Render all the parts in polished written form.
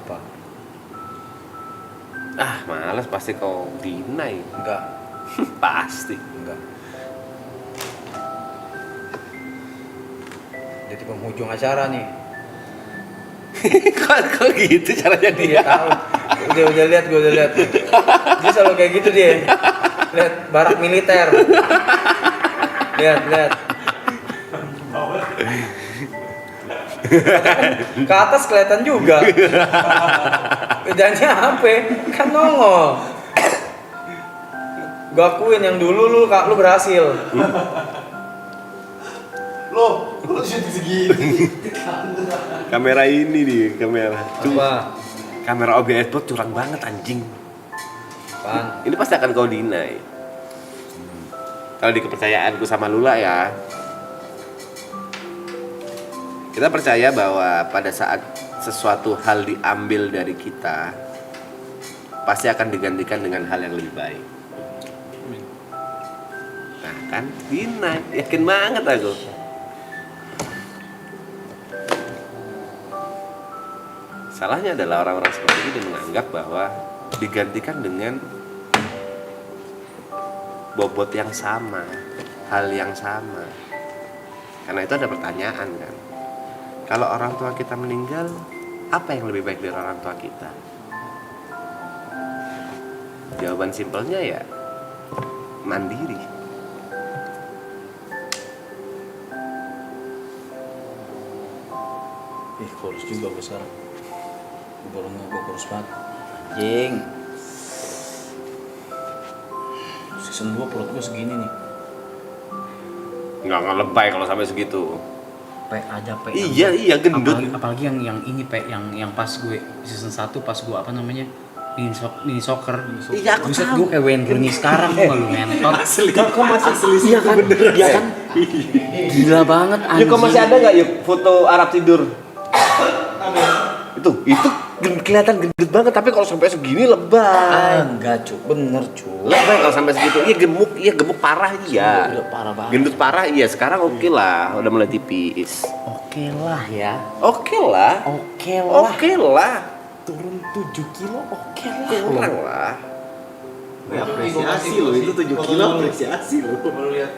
Apa? Malas pasti kau deny. Enggak. Pasti. Enggak. Jadi penghujung acara nih. Kok gitu caranya dia? Tahu. Udah lihat, gue udah lihat. Dia selalu kayak gitu dia. Lihat barak militer. Lihat. Ke atas kelihatan juga. Bedanya apa? Kan nongol. Gue akuin yang dulu lu berhasil. Lo syuting segini. Kamera ini nih, kamera. Apa? Kamera OBS bot curang banget anjing. Apaan? Ini pasti akan kau deny. Kalau di kepercayaanku sama Lula ya, kita percaya bahwa pada saat sesuatu hal diambil dari kita, pasti akan digantikan dengan hal yang lebih baik. Nah kan, deny, yakin banget aku. Salahnya adalah orang-orang seperti ini menganggap bahwa digantikan dengan bobot yang sama, hal yang sama. Karena itu ada pertanyaan kan. Kalau orang tua kita meninggal, apa yang lebih baik dari orang tua kita? Jawaban simpelnya ya mandiri. Kurus juga gue sekarang. Gue kurus banget. Jing. Season 2 perut gue segini nih. Nggak lebay kalau sampai segitu. P aja P. Iya gendut. Apalagi yang ini P yang pas gue season 1 pas gue apa namanya? Mini soccer. Iya, aku Buset, tahu. gue kayak Wayne Rooney sekarang kok lu ngentot. Kok masih asli? Iya kan? Iya kan? Gila banget anjing. Yuk, kok masih ada nggak yuk foto Arab tidur? Itu kelihatan gendut banget, tapi kalau sampai segini lebay. Enggak cu, bener cu. Lebay kalau sampai segitu. Iya gemuk parah iya. Udah parah banget. Gendut parah iya, sekarang oke lah, udah mulai tipis. Oke lah ya. Oke lah. Oke lah. Turun 7 kilo oke lah. Kurang lah. Apresiasi lo, itu 7 kilo apresiasi lo.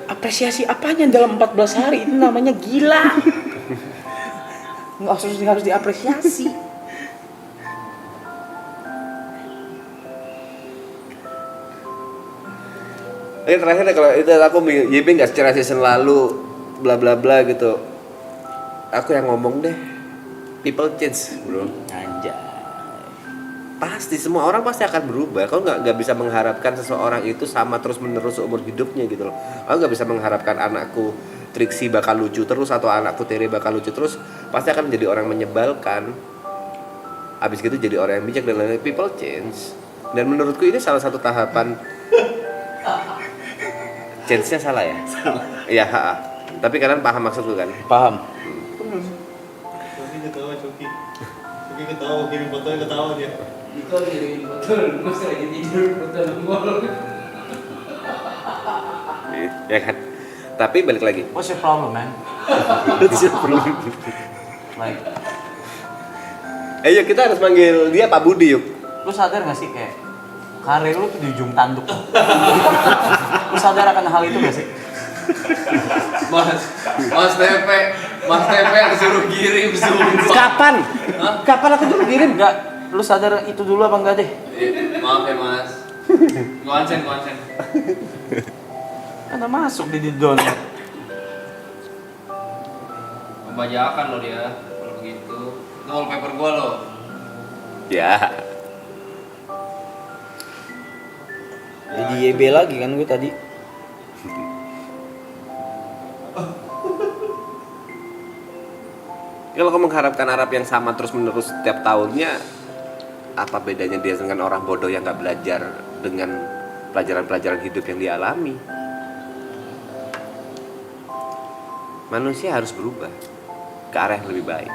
Apresiasi apanya dalam 14 hari itu namanya gila. Nggak harus diapresiasi. Ini terakhir deh, kalau itu aku JB nggak secara season lalu bla bla bla gitu. Aku yang ngomong deh. People change, bro. Anjay. Pasti semua orang pasti akan berubah. Kau nggak bisa mengharapkan seseorang itu sama terus menerus seumur hidupnya gitu loh. Aku nggak bisa mengharapkan anakku Trixie bakal lucu terus atau anakku Tere bakal lucu terus. Pasti akan menjadi orang menyebalkan. Abis gitu jadi orang yang bijak dan lain-lain. People change. Dan menurutku ini salah satu tahapan. Change-nya salah ya? Salah. Iya, tapi kalian paham maksudku kan? Paham. Coki ketawa, Coki ketawa, kirim fotonya ketawa dia. Itu lagi betul, gue lagi tidur betul nongol. Ya kan? Tapi balik lagi. What's your problem, man? Like, Yuk kita harus manggil dia Pak Budi yuk. lu sadar gak sih kayak karir lu tuh di ujung tanduk? Lu sadar akan hal itu gak sih? Mas TP disuruh kirim sumpah. Kapan? Kapan aku dulu kirim? Enggak, lu sadar itu dulu apa enggak deh? Maaf ya mas. Konsen. Ada masuk di download. Pembajakan lo dia kalau begitu. Itu wallpaper gua lo. Ya. Jadi YB lagi kan gue tadi. Kalau kamu mengharapkan Arab yang sama terus menerus setiap tahunnya, apa bedanya dia dengan orang bodoh yang nggak belajar dengan pelajaran-pelajaran hidup yang dialami? Manusia harus berubah ke arah yang lebih baik.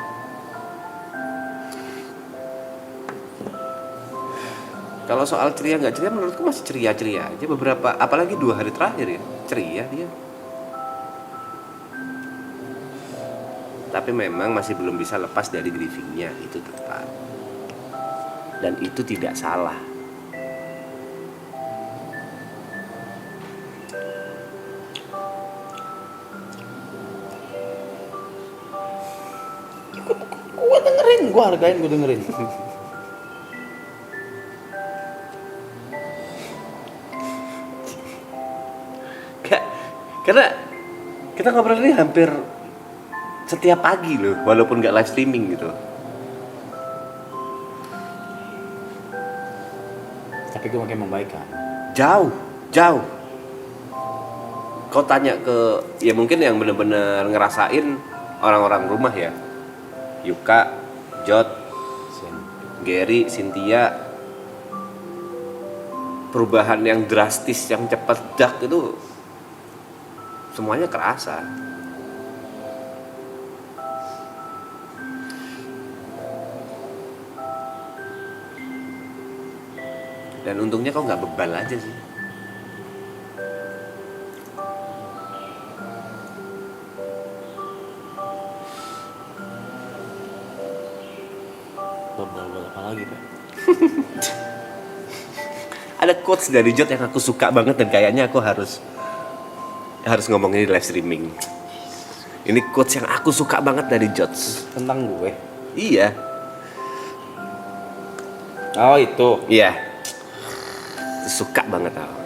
Kalau soal ceria nggak ceria, menurutku masih ceria-ceria aja. Beberapa, apalagi 2 hari terakhir ya, ceria dia. Tapi memang masih belum bisa lepas dari grievingnya, itu tetap. dan itu tidak salah. Gue dengerin, gue hargain, gue dengerin. Karena kita ngobrol ini hampir setiap pagi loh, walaupun nggak live streaming gitu. Tapi gue makin membaik kan. Jauh. Kau tanya ke, ya mungkin yang bener-bener ngerasain orang-orang rumah ya, Yuka, Jot, Gary, Cynthia, perubahan yang drastis, yang cepat dak itu semuanya kerasa. Dan untungnya kau nggak bebal aja sih. Bobol apa lagi Pak? Ada quotes dari Jot yang aku suka banget dan kayaknya aku harus ngomong ini di live streaming. Ini quotes yang aku suka banget dari Jot. Tentang gue. Iya. Oh itu. Iya. Suka banget aku.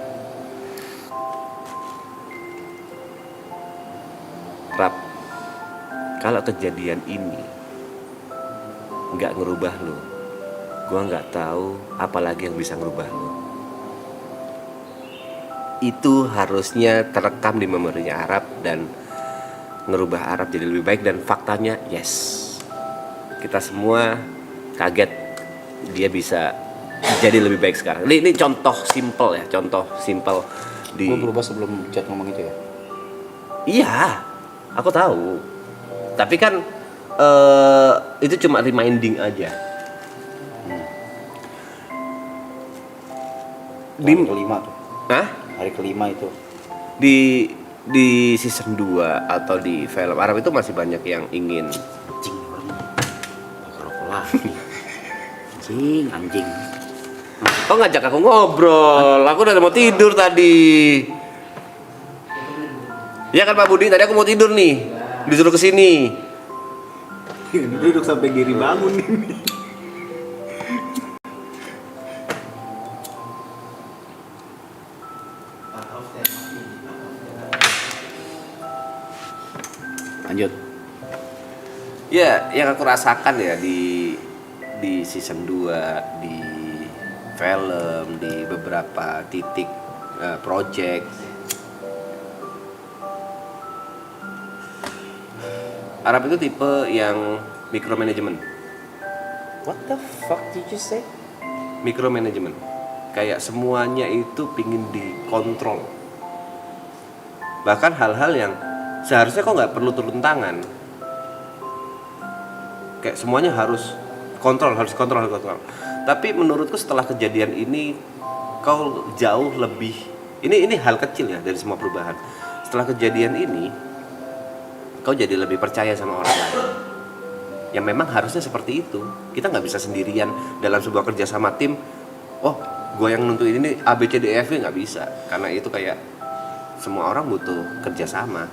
Rap, kalau kejadian ini nggak ngerubah lo, gua nggak tahu apa lagi yang bisa ngerubah lo. Itu harusnya terekam di memorinya Arab dan ngerubah Arab jadi lebih baik, dan faktanya yes. Kita semua kaget dia bisa jadi lebih baik sekarang. Ini contoh simple ya, contoh simple di. Gue berubah sebelum chat ngomong itu ya. Iya, aku tahu. Tapi kan itu cuma reminding aja. Hari kelima tuh. Hah? Hari kelima itu. Di season 2 atau di film Arab itu masih banyak yang ingin. Anjing orang. Ngerokok lagi. Anjing. Kok ngajak aku ngobrol? Aku udah mau tidur tadi. Ya kan Pak Budi, tadi aku mau tidur nih. Disuruh kesini. Duduk sampai Giri bangun ini. Lanjut. Ya, yang aku rasakan ya di season 2, di film, di beberapa titik project. Arab itu tipe yang micromanagement. What the fuck did you say? Micromanagement. Kayak semuanya itu pingin dikontrol. Bahkan hal-hal yang seharusnya kok nggak perlu turun tangan. Kayak semuanya harus kontrol. Tapi menurutku setelah kejadian ini kau jauh lebih. Ini hal kecil ya dari semua perubahan. Setelah kejadian ini kau jadi lebih percaya sama orang lain. Yang memang harusnya seperti itu. Kita nggak bisa sendirian dalam sebuah kerja sama tim. Oh, gue yang nentuin ini A B C D E F nggak bisa. Karena itu kayak semua orang butuh kerja sama.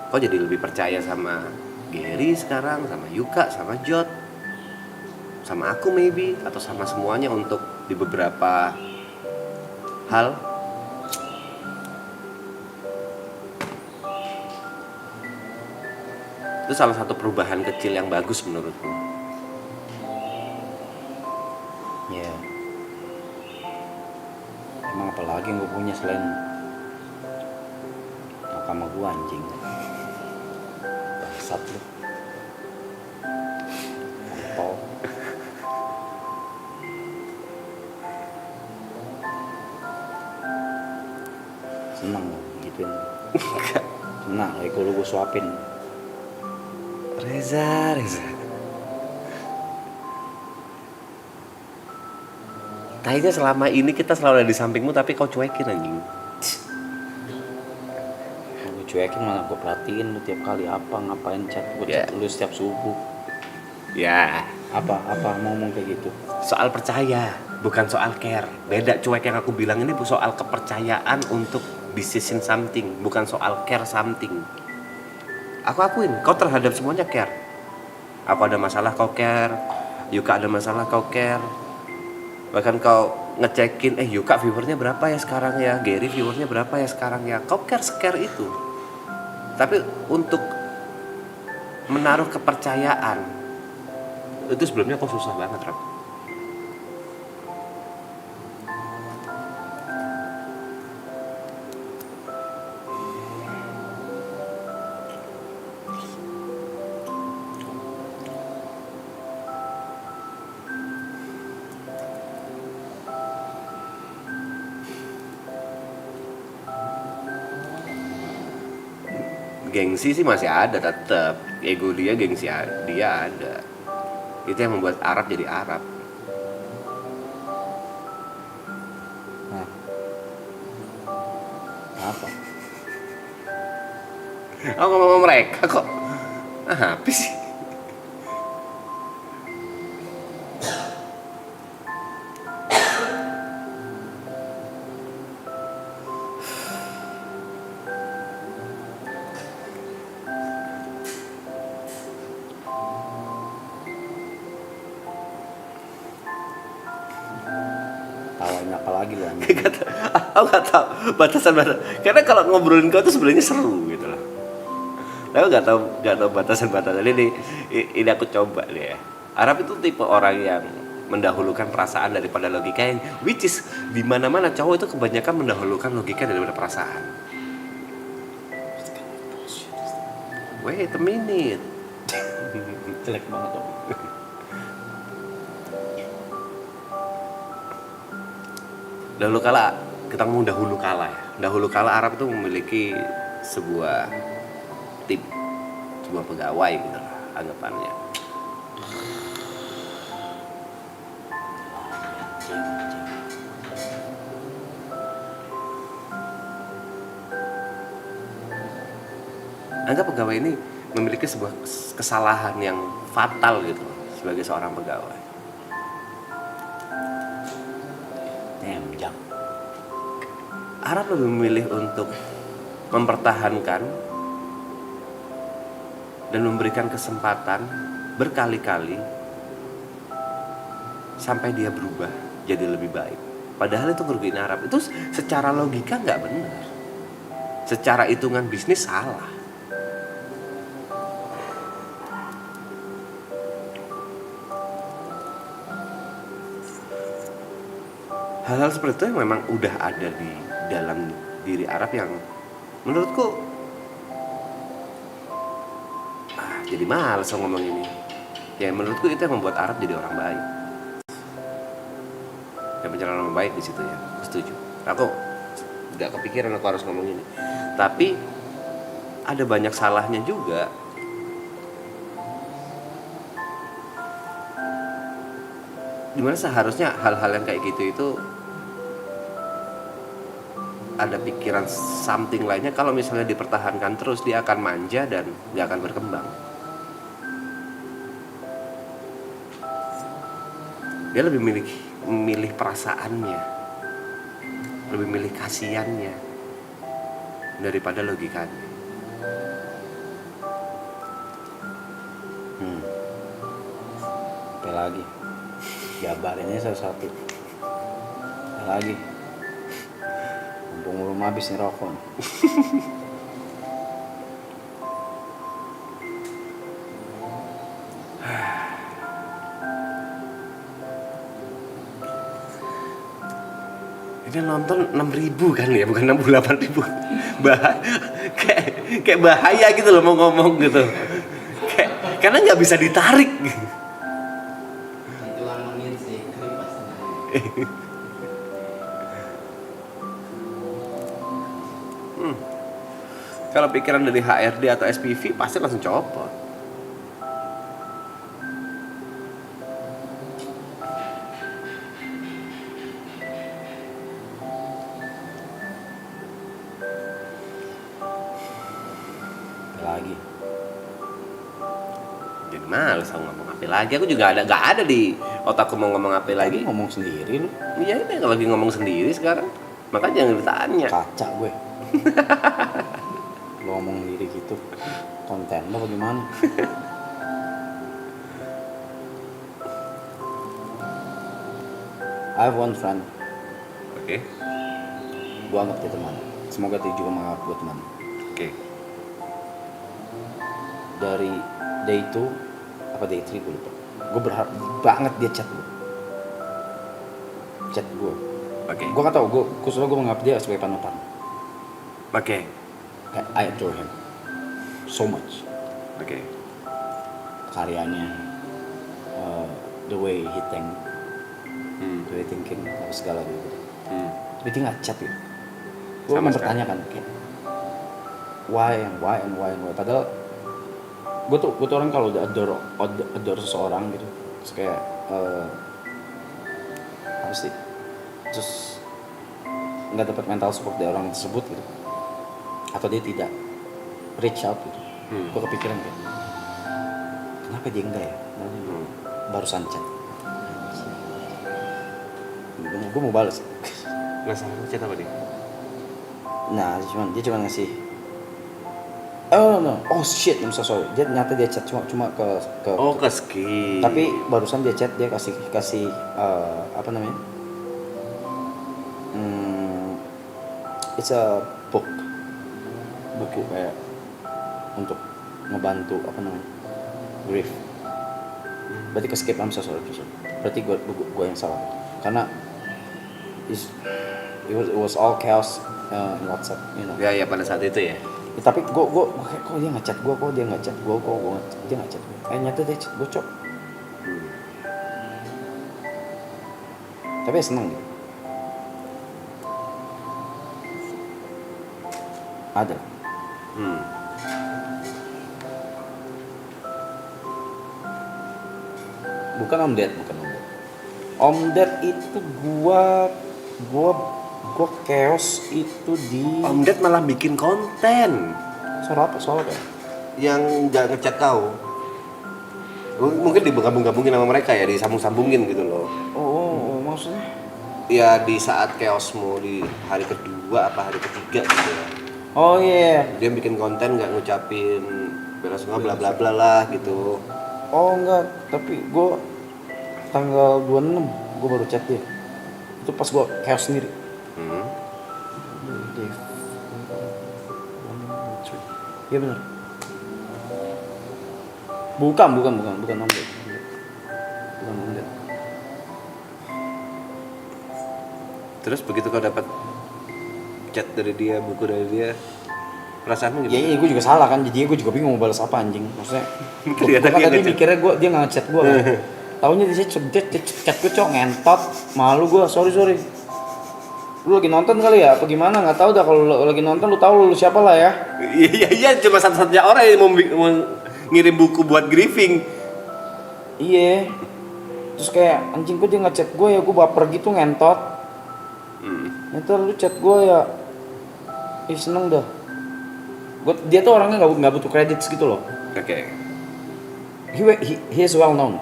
Kau jadi lebih percaya sama Gary sekarang, sama Yuka, sama Jot, sama aku maybe, atau sama semuanya untuk di beberapa hal. Itu salah satu perubahan kecil yang bagus menurutku. Ya. Emang apalagi yang gue punya selain sama gue anjing. Bangsat lu. Kontol. Seneng lu gituin. Senang, ego lu gue suapin. Reza. Kayaknya selama ini kita selalu ada di sampingmu tapi kau cuekin anjing. Gue cuekin malah gue perhatiin lu tiap kali apa ngapain chat gue Yeah. chat lu setiap subuh. Ya, Apa mau ngomong kayak gitu? soal percaya, bukan soal care. Beda cuek yang aku bilang ini soal kepercayaan untuk decision something, bukan soal care something. Aku akuin, kau terhadap semuanya care. Aku ada masalah kau care, Yuka ada masalah kau care. Bahkan kau ngecekin, Yuka viewernya berapa ya sekarang ya, Gary viewernya berapa ya sekarang ya. Kau care itu. Tapi untuk menaruh kepercayaan itu sebelumnya kok susah banget, Rob. Gengsi sih masih ada tetap, ego dia, gengsi dia ada. Itu yang membuat Arab jadi Arab. Nah. Apa? Aku ngomong mereka kok. Apa sih? Tawain apa lagi lu anjing? Aku nggak tahu batasan. Karena kalau ngobrolin kau tuh sebenarnya seru gitu loh. Tapi nggak tahu batasan ini aku coba deh ya. Arab itu tipe orang yang mendahulukan perasaan daripada logika, yang which is di mana-mana cowok itu kebanyakan mendahulukan logika daripada perasaan. Wait a minute. Jelek banget tuh. Dahulu kala, kita ngomong dahulu kala ya. Dahulu kala Arab itu memiliki sebuah tim, sebuah pegawai gitu lah anggapannya. Anggap pegawai ini memiliki sebuah kesalahan yang fatal gitu sebagai seorang pegawai. Nemjang. Arab lebih memilih untuk mempertahankan dan memberikan kesempatan berkali-kali sampai dia berubah jadi lebih baik. Padahal itu ngerugiin Arab. Itu secara logika nggak benar. Secara hitungan bisnis salah. Hal-hal seperti itu yang memang udah ada di dalam diri Arab yang menurutku jadi males ngomong ini. Ya menurutku itu yang membuat Arab jadi orang baik. Dan pencalonan orang baik di situ ya. Aku setuju. Aku nggak kepikiran aku harus ngomong ini. Tapi ada banyak salahnya juga. Dimana seharusnya hal-hal yang kayak gitu itu ada pikiran something lainnya. Kalau misalnya dipertahankan terus, dia akan manja dan gak akan berkembang. Dia lebih memilih perasaannya, lebih milih kasihannya daripada logikanya. Apa lagi? Jabarinnya satu-satu. Apa lagi? Mumpung belum habis nih rokok. Ini nonton 6.000 kan ya, bukan 68.000. Kayak bahaya gitu loh mau ngomong gitu. Karena nggak bisa ditarik. Hitungan menit sih, tapi pasti. Kalau pikiran dari HRD atau SPV pasti langsung copot. Apa lagi? Jadi Males aku ngomong apa lagi. Aku juga nggak ada di otakku mau ngomong apa lagi. Ngomong sendiri lu. Iya ini lagi ngomong sendiri sekarang. Makanya jangan ditanya. Kaca gue. Lu ngomong sendiri gitu. Konten lo bagaimana? I have one friend. Oke. Gue anggap dia teman. Semoga dia juga menganggap gue teman. Oke. Dari day 2 apa day 3 gue lupa. Gue berharap banget dia chat gue. Chat gue. Oke. Gue gak tau, khususnya gue menganggap dia sebagai panutan. Oke. Kayak I adore him so much. Oke. Karyanya, the way he think, Hmm. the way thinking, apa segala gitu. Hmm. Tapi dia nggak chat gitu. Gue Sama mempertanyakan kayak why. Padahal gue tuh orang kalau udah adore seseorang gitu, terus kayak apa sih, terus nggak dapat mental support dari orang tersebut gitu, atau dia tidak reach out gitu. Gue kepikiran kayak kenapa dia enggak ya? Barusan chat. Gue mau balas. Nggak salah chat apa dia? Nah, dia cuma ngasih. Oh shit, I'm so sorry. Nyata dia chat cuma ke. Oh ke skip. Tapi barusan dia chat, dia kasih apa namanya? It's a buku kayak untuk ngebantu apa namanya? Grief. Berarti ke skip, I'm so sorry. Berarti gue yang salah. Karena it was all chaos in WhatsApp, you know. Ya pada saat itu ya. Ya, tapi gue kok dia nggak chat gue, kok dia nggak chat gue. Nyata dia chat gue, cok. Tapi ya seneng gitu. Ada. Bukan Om Ded. Om Ded itu gua chaos itu di Om Ded malah bikin konten soal apa ya? yang nggak ngechat kau. Mungkin digabung-gabungin sama mereka ya, disambung-sambungin gitu loh. Oh, maksudnya? Ya di saat chaosmu di hari kedua apa hari ketiga gitu ya. Oh iya. Dia bikin konten nggak ngucapin bela sungkawa bla bla bla lah gitu. Oh enggak, tapi gue tanggal 26 gue baru chat dia. Itu pas gue chaos sendiri. Iya benar. Bukan Om Ded. Bukan Om Ded. Terus begitu kau dapat chat dari dia, buku dari dia, perasaanmu Ya gimana? iya, gue juga salah kan, jadi gue juga bingung mau balas apa anjing. Maksudnya, gue Ternyata kan dia tadi ngechat. mikirnya dia nggak ngechat gue kan. Taunya dia chat gue cok ngentot, malu gue, sorry. Lu lagi nonton kali ya? Apa gimana? Nggak tahu dah, kalau lu lagi nonton lu tahu lu siapa lah ya. Iya, cuma satu-satunya orang yang mau ngirim buku buat grieving. Iya. Terus kayak anjing kok dia ngechat gue ya, gue baper gitu ngentot. Ntar lu chat gue ya, seneng dah. Dia tuh orangnya nggak butuh credits gitu loh. Oke. He is well known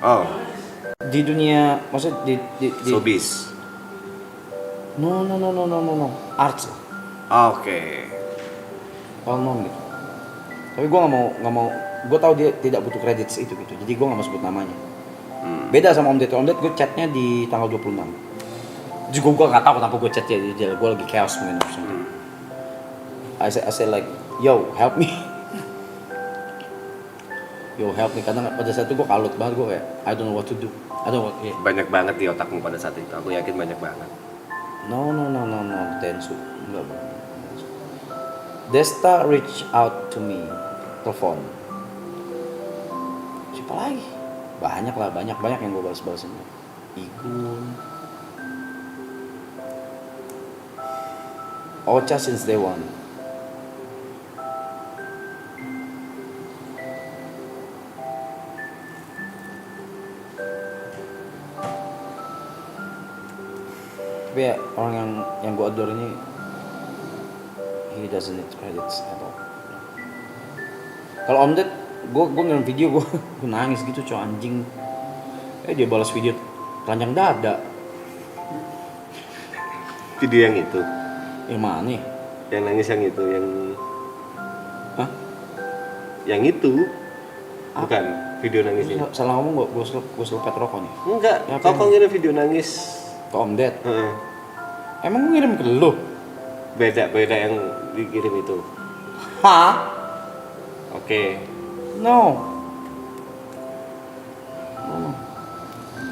Oh, di dunia, maksudnya di showbiz. no arts lah, Oke. well known gitu. Tapi gue nggak mau, gue tahu dia tidak butuh credits itu gitu, jadi gue nggak mau sebut namanya. Beda sama Om Ded gue chatnya di tanggal 26. Juga gue nggak tahu kenapa gue chatnya dia, gue lagi chaos mungkin. I say like, yo help me. Karena pada saat itu gue kalut banget, gue kayak I don't know what to do. Banyak banget di otakmu pada saat itu. Aku yakin banyak banget. No, Tensu. Enggak. Desta reach out to me, telepon. Siapa lagi? Banyak yang gue balas-balasin. Igun. Ocha since day one. Tapi ya orang yang gue adore ini, he doesn't need credits at all. Kalau Om Ded gue ngirim video gue nangis gitu coy anjing. Dia balas video telanjang dada. Video yang itu, Yang mana nih? yang nangis yang itu, yang Hah? yang itu bukan video nangis ini. Salah ngomong gue selepet rokok nih. Enggak, Ya, kau apa kok ngirim video nangis. Ke Om Ded. Heeh. Emang gue ngirim ke lu? Beda yang dikirim itu. Hah? Oke. No.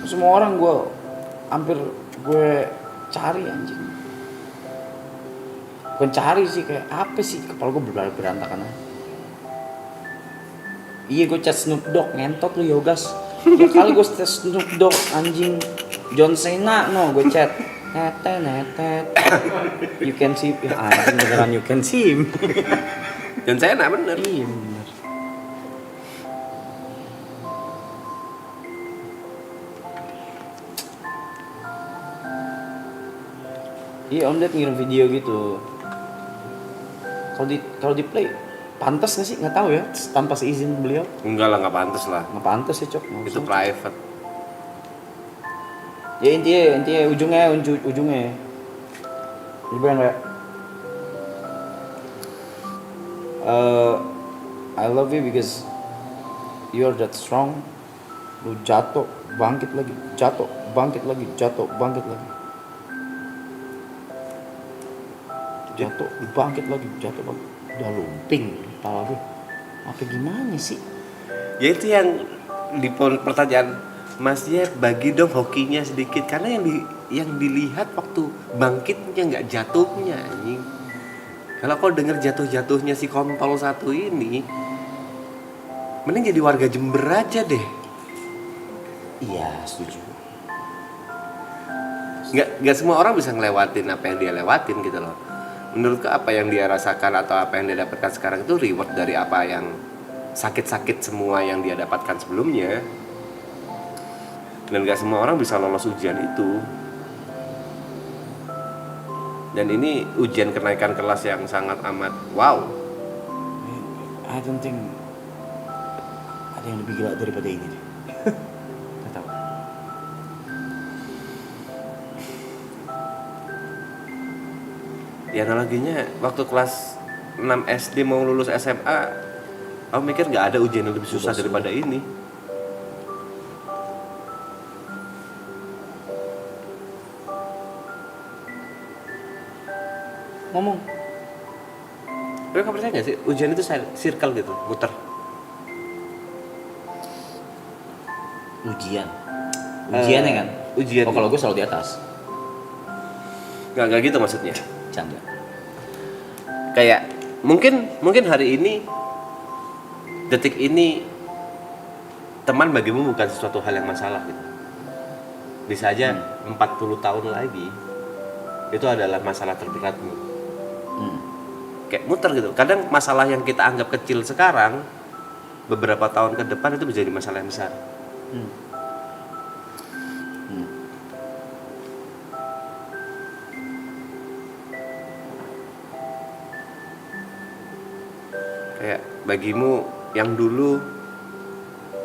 Semua orang hampir gue cari anjing. Bukan cari sih, kayak apa sih, kepala gue berantakan aja. Iya, gue chat Snoop Dogg, ngentot lu Yogas. Ya kali gue chat Snoop Dogg anjing. John Cena gue chat. Netet. You can see, ya anjing beneran you can see him. Dan saya nak bener. Iya bener. Iya, Om Ded ngirim video gitu. Kalau di play pantas nggak sih? Nggak tahu ya, tanpa seizin beliau. Enggak lah, nggak pantas lah. Nggak pantas ya cok. Nggak Itu usah. private. Ya intinya ujungnya. Ini bilang kayak I love you because you're that strong. Lu jatuh, bangkit lagi, jatuh, bangkit lagi, jatuh, bangkit lagi. Jatuh, bangkit lagi, jatuh, bangkit. Udah lumping kepala gue. Apa gimana sih? Ya itu yang di pertanyaan Mas Ye, bagi dong hokinya sedikit, karena yang dilihat waktu bangkitnya nggak jatuhnya anjing. Kalau kau denger jatuhnya si kontol satu ini, mending jadi warga Jember aja deh. Iya, setuju. Nggak semua orang bisa ngelewatin apa yang dia lewatin gitu loh. Menurutku apa yang dia rasakan atau apa yang dia dapatkan sekarang itu reward dari apa yang sakit-sakit semua yang dia dapatkan sebelumnya. Dan gak semua orang bisa lolos ujian itu. Dan ini ujian kenaikan kelas yang sangat amat wow. I don't think ada yang lebih gila daripada ini deh. Gak tahu. Ya analoginya waktu kelas 6 SD mau lulus SMA, aku mikir gak ada ujian yang lebih susah daripada ini. Ngomong. Tapi kamu percaya gak sih ujian itu circle gitu, muter? Ujian ya kan? Ujian. Oh, kalau gue selalu di atas. Gak gitu maksudnya. Canda. Kayak mungkin hari ini, detik ini, teman bagimu bukan sesuatu hal yang masalah gitu. Bisa aja 40 tahun lagi itu adalah masalah terberatmu. Kayak muter gitu. Kadang masalah yang kita anggap kecil sekarang, beberapa tahun ke depan itu menjadi masalah yang besar. Kayak bagimu yang dulu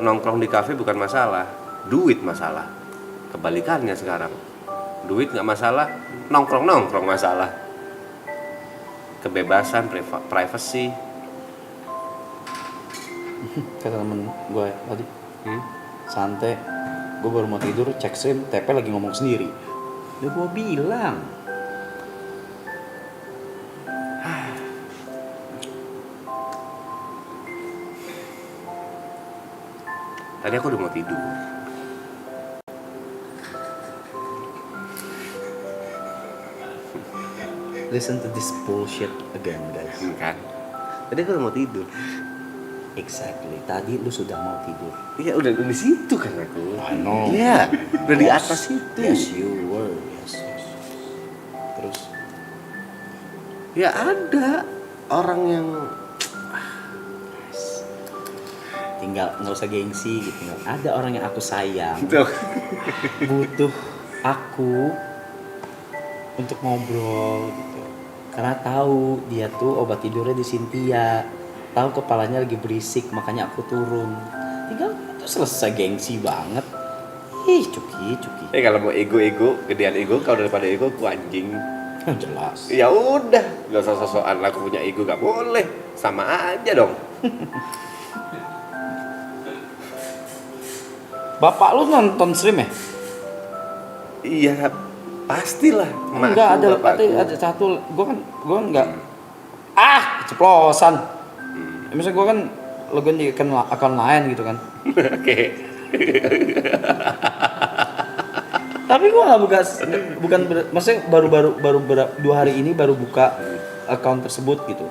nongkrong di kafe bukan masalah, duit masalah. Kebalikannya sekarang, duit nggak masalah, nongkrong masalah. Kebebasan, privacy. Kata temen gue tadi, santai. Gue baru mau tidur, cek SIM, TP lagi ngomong sendiri. Udah gue bilang. Tadi aku udah mau tidur. Listen to this bullshit again, guys. Kan? Tadi aku udah mau tidur. Exactly. Tadi lu sudah mau tidur. Iya udah di situ kan aku. I know. Iya, udah di atas itu. Yes, you were. Yes. Terus? Ya ada orang yang Tinggal nggak usah gengsi gitu. Ada orang yang aku sayang. tuh. Butuh aku untuk ngobrol gitu. Karena tahu dia tuh obat tidurnya di Cynthia. tahu kepalanya lagi berisik, makanya aku turun. Tinggal itu selesai, gengsi banget. Ih, Cuki. Kalau mau ego, gedean ego, kalau daripada ego aku anjing. Jelas. Ya udah, gak usah sosokan aku punya ego, gak boleh. Sama aja dong. Bapak lu nonton stream ya? Iya, pastilah. Enggak, ada satu. Gua enggak. Ceplosan. Misalnya gua kan login di akun lain gitu kan. Oke. Tapi gua nggak maksudnya baru 2 hari ini baru buka akun tersebut gitu.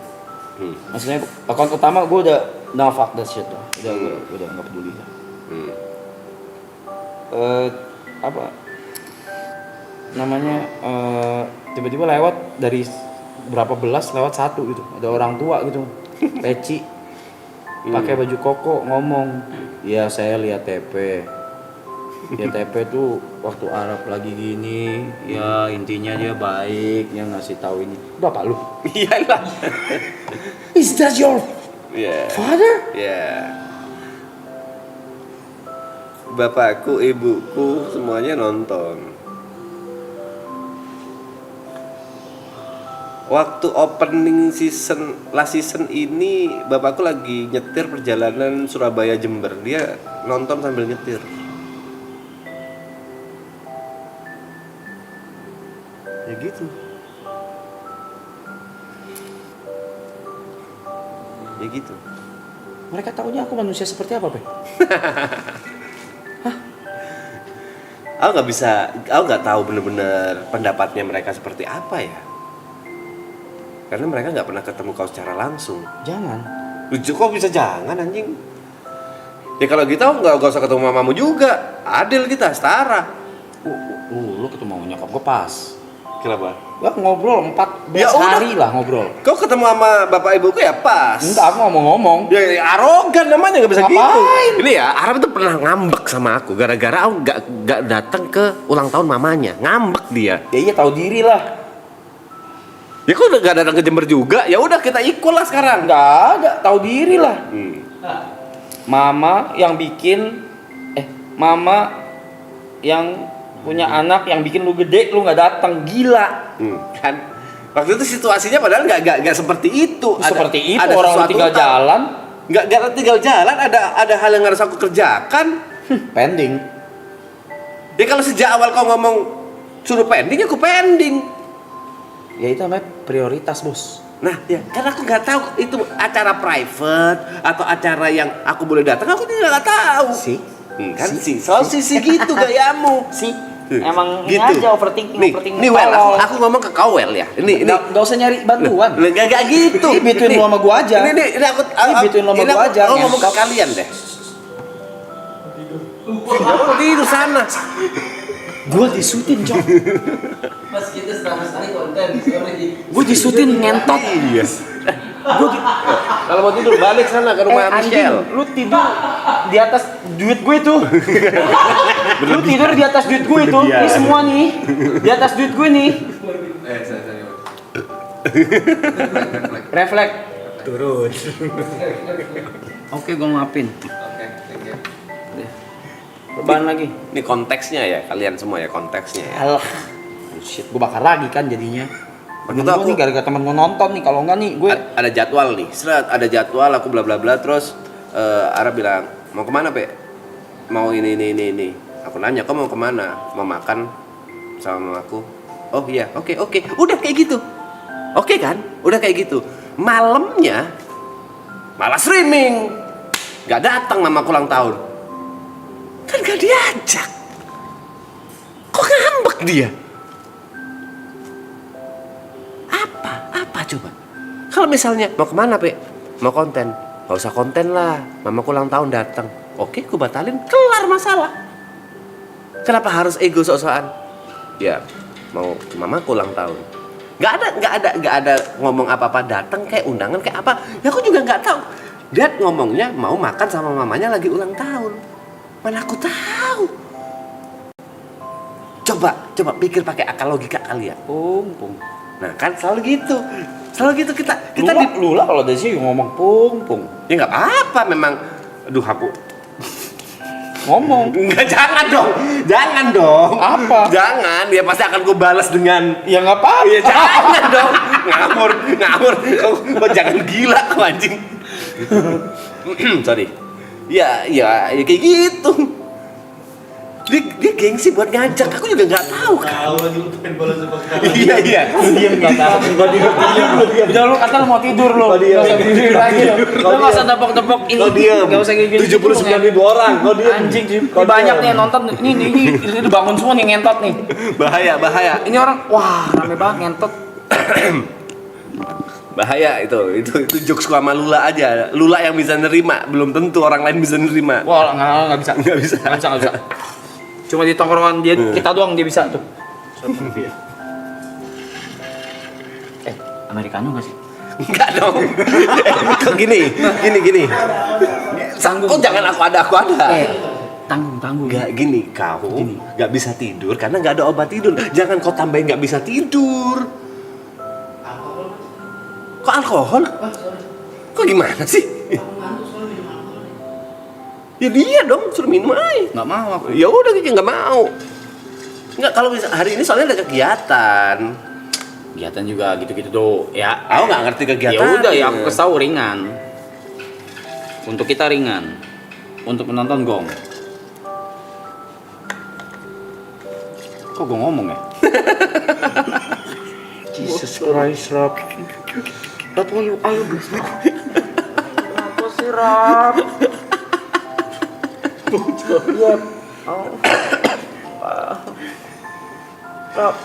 Maksudnya akun utama gua udah fuck that shit lah. Udah nggak peduli lah. Apa namanya, tiba-tiba lewat dari berapa belas lewat satu gitu, ada orang tua gitu, peci pakai baju koko ngomong, ya saya lihat TP tuh waktu Arab lagi gini, ya intinya dia baik, dia ngasih tahu ini. Bapak lu? Iyalah. Is that your father? Ya. Bapakku, ibuku, semuanya nonton. Waktu opening last season ini, bapakku lagi nyetir perjalanan Surabaya Jember. Dia nonton sambil nyetir. Ya gitu. Ya gitu. Mereka taunya aku manusia seperti apa, Pe? Aku nggak tahu bener-bener pendapatnya mereka seperti apa ya. Karena mereka nggak pernah ketemu kau secara langsung. Jangan. Lucu kok bisa jangan anjing. Ya kalau gitu nggak usah ketemu mamamu juga. Adil kita, setara. Lu ketemu sama nyokap gue pas. Kenapa? Gua ngobrol 14 Ya udah. hari lah ngobrol. Kau ketemu sama bapak ibuku ya pas. Enggak, aku ngomong-ngomong. Ya, arogan namanya nggak bisa Ngapain? gitu. Ini ya Arab tuh pernah ngambek sama aku gara-gara aku nggak datang ke ulang tahun mamanya. Ngambek dia. Ya iya, tahu diri lah. Ya kok udah nggak datang ke Jember juga? Ya udah kita ikut lah sekarang. Enggak ada, tahu diri lah. Mama yang punya anak yang bikin lu gede, lu nggak datang, gila. Kan waktu itu situasinya padahal nggak seperti itu. Seperti itu orang lu tinggal jalan, nggak tinggal jalan, ada hal yang harus aku kerjakan. pending. Ya kalau sejak awal kau ngomong suruh pending, aku pending. Ya itu namanya prioritas, Bos. Nah ya karena aku nggak tahu itu acara private atau acara yang aku boleh datang, aku tidak tahu. Kan sih soal sisi gitu gayamu. Emang Gitu. ini aja overthinking. Nih Wel, aku ngomong ke kau Wel ya. Ini Nggak usah nyari bantuan. Nggak gitu. Ini between lu sama gua aja. Ini aku between lu sama ini gua aku- aja, aku ngomong ke ngentot. kalian deh. Tidur sana. Gua disutin, Cok. Mas kita setengah sekali konten, sorry. Gua disutin ngentot. Iya. Kalau mau tidur balik sana ke rumah Michelle. Lu tidur di atas duit gue itu. Lu tidur di atas duit gue itu. Ini semua nih di atas duit gue nih. Sorry. Refleks. Turun. Oke, gue maafin. Oke, thank you. Perubahan lagi. Ini konteksnya ya, kalian semua ya konteksnya ya. Alah. Bullshit, gue bakar lagi kan jadinya. Waktu Temen itu gue aku- nih gara-gara temen gue nonton nih, kalau enggak nih gue Ada jadwal nih, ada jadwal aku bla bla bla terus Ara bilang mau kemana Pe? Mau ini. Aku nanya kau mau kemana? Mau makan sama mamaku? Oh iya, oke, udah kayak gitu. Oke kan? Udah kayak gitu. Malamnya malah streaming, nggak datang mamaku ulang tahun. Kan gak diajak. Kok ngambek dia? Apa coba? Kalau misalnya mau kemana Pe? Mau konten? Gak usah konten lah, mamaku ulang tahun datang. Oke, ku batalin, kelar masalah. Kenapa harus ego sok-sokan? Ya, mau mamaku ulang tahun. Gak ada ngomong apa-apa, datang kayak undangan kayak apa. Ya aku juga nggak tahu. Dia ngomongnya mau makan sama mamanya lagi ulang tahun. Mana aku tahu. Coba pikir pakai akal logika kalian. pung. Nah kan selalu gitu. Selalu gitu kita Lula kalau dari sini ngomong pung. ya nggak apa memang. Aduh aku Ngomong. Enggak, jangan dong. Apa? Jangan, ya pasti akan gue balas dengan Ya nggak apa-apa. ya jangan dong. Ngawur. Kau jangan gila kau anjing. Sorry. Ya kayak gitu. Dia gengsi buat ngajak, aku juga nggak tahu kan. Tahu lagi lu pengen balas apa kata. Iya. Diam nggak tahu. Udah lu kata lu mau tidur lu. Dia. Nggak usah tidur lagi lu. Lu nggak usah tepok-tepok ini. Kau diam. Nggak usah gini. 79.000 orang, kau diam. Anjing, ini banyak nih yang nonton. Ini bangun semua nih ngentot nih. Bahaya. Ini orang, wah rame banget ngentot. Bahaya itu jokes sama Lula aja. Lula yang bisa nerima, belum tentu orang lain bisa nerima. Wah nggak bisa. Nggak bisa. Nggak bisa. Cuma di tongkrongan dia kita doang dia bisa tuh. Americano nggak sih? Enggak dong. Kok gini. Kok jangan aku ada. Tanggung. Enggak gini, kau nggak bisa tidur karena nggak ada obat tidur. Jangan kau tambahin nggak bisa tidur. Kok alkohol? Kok gimana sih? Ya dia dong suruh minum aja. Nggak mau aku. Ya udah gitu nggak mau. Nggak, kalau bisa hari ini soalnya ada kegiatan. Kegiatan juga gitu-gitu tuh. Ya, Aku nggak ngerti kegiatan. ya udah ya aku kasih tahu ringan. Untuk kita ringan. Untuk penonton gong. Kok gue ngomong ya? Jesus Christ, Rap. Rap, ayo. Apa sih, Rap? Iya. Rap.